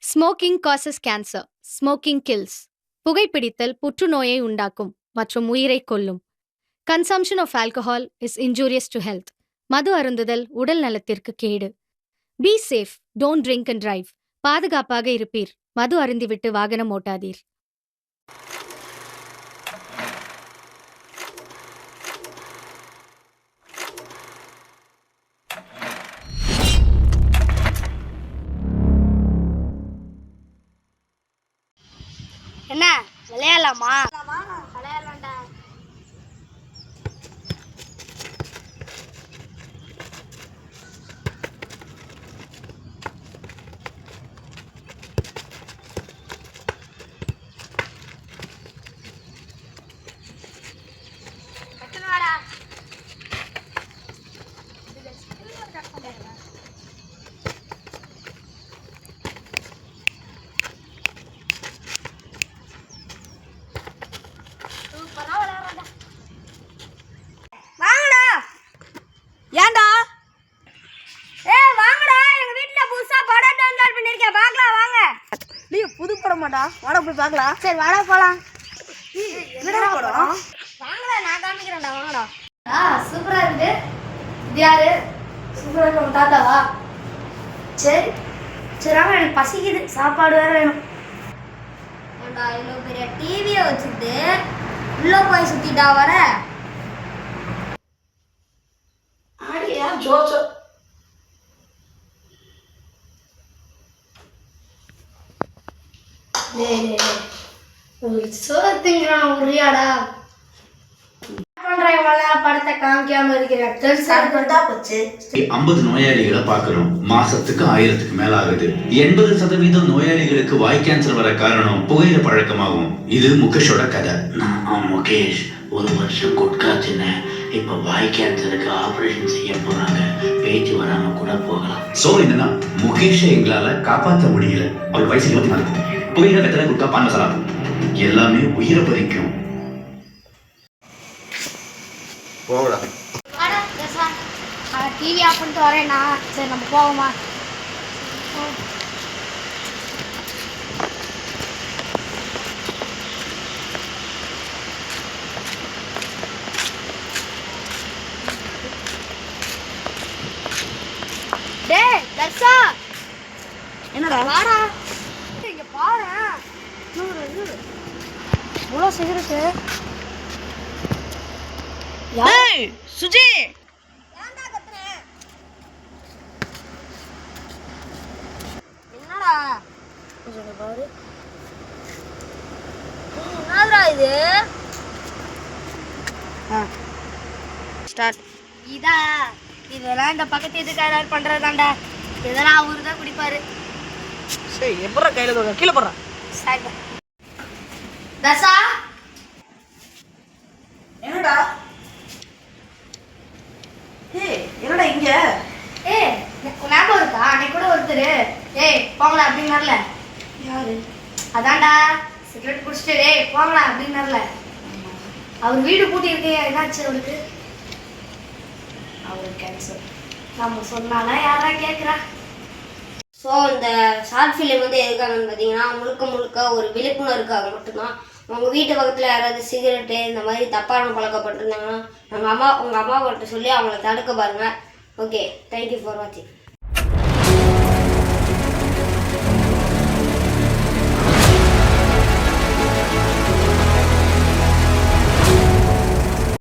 Smoking causes cancer. Smoking kills. புகைப்பிடித்தல் புற்றுநோயை உண்டாக்கும் மற்றும் உயிரைக் கொல்லும். Consumption of alcohol is injurious to health. மது அருந்துதல் உடல் நலத்திற்கு கேடு. Be safe, don't drink and drive. பாதுகாப்பாக இருப்பீர். மது அருந்திவிட்டு வாகனம் ஓட்டாதீர். என்ன விளையாடலாமா? விளையாடலாம்டா. ஏண்டா? வாங்கடா, எங்க வீட்டுல புதுசா படம் டவுன்லோட் பண்ணிருக்கேன், பார்க்கலாம் வாங்க. நீ புது படம் மாட்டா, வாடா போய் பார்க்கலாம். சரி வாடா போலாம். என்னடா படம்? வாங்கடா, நான் காமிக்கிறேன்டா, வாங்கடா. சூப்பரா இருக்கு. இது யாரு? சூப்பரா இருக்கு, உன் தாத்தாவா? சரி சரி வாங்க, எனக்கு பசிக்குது, சாப்பாடு வேற வேணும். ஏண்டா இவ்வளோ பெரிய டிவியை வச்சுட்டு உள்ள போய் சுத்திட்டா வர? ஜோஜோ சோத்திங்கிறான் உரியாடா. படத்தை காமிக்காம இருக்கிறேன். 50 நோயாளிகளை பார்க்கிறோம். மாசத்துக்கு 1000க்கு மேல ஆகுது. 80% நோயாளிகளுக்கு வாய் கேன்சர் வர காரணம் புகையில பழக்கமாகும். இது முகேஷோட கதை. நான் முகேஷ் ஒரு வருஷம் குட்கா தின்னேன். இப்ப வாய் கேன்சருக்கு ஆபரேஷன் செய்ய போறாங்க. பேச்சு வராம கூட போகலாம். சோ என்னன்னா முகேஷை எங்களால காப்பாற்ற முடியல. அவர் வயசு 24. புகையில வெத்தலை, குட்கா, பான் மசாலா எல்லாமே உயிரை பறிக்கும். போகடா. டிவி ஆஃப் பண்ணிட்டு வரேன்னா. சரி நம்ம போவோமா? டேய் தர்ஷா, என்னடா வாடா இங்க பாரு. இவ்வளோ சிகரெட்டு. ஏய் சுஜி, ஏன்டா கத்துற? என்னடா இங்க பாரு. என்னடா இது? ஸ்டார்ட். இதெல்லாம் இந்த பக்கத்து இதுக்காரர் பண்றதாண்டா. இதெல்லாம் அவரு தான் குடிப்பாரு. சரி எப்பறா கையில தோற கீழ போறா. சரி தசா, என்னடா? ஏய் என்னடா இங்க? ஞாபகம் இருக்கா? அன்னைக்கு கூட ஒருத்தர் போங்களா அப்படின்னார்ல. யாரு? அதான்டா சிகரெட் குடிச்சிட்டு போங்களா அப்படின்னார்ல. அவர் வீடு பூட்டி இருக்கே, என்னாச்சு அவருக்கு? அவருக்கு கேன்சர். நம்ம சொன்னாலாம் யாரா கேட்குறா? ஸோ இந்த ஷார்ட் ஃபிலிம் வந்து எதுக்காகன்னு பார்த்தீங்கன்னா முழுக்க ஒரு விழிப்புணர்வுக்காக மட்டும்தான். உங்கள் வீட்டு பக்கத்தில் யாராவது சிகரெட்டு இந்த மாதிரி தப்பான பழக்கப்பட்டிருந்தாங்கன்னா உங்கள் அம்மாக்கிட்ட சொல்லி அவங்கள தடுக்க பாருங்கள். ஓகே, தேங்க்யூ ஃபார் வாட்சிங்.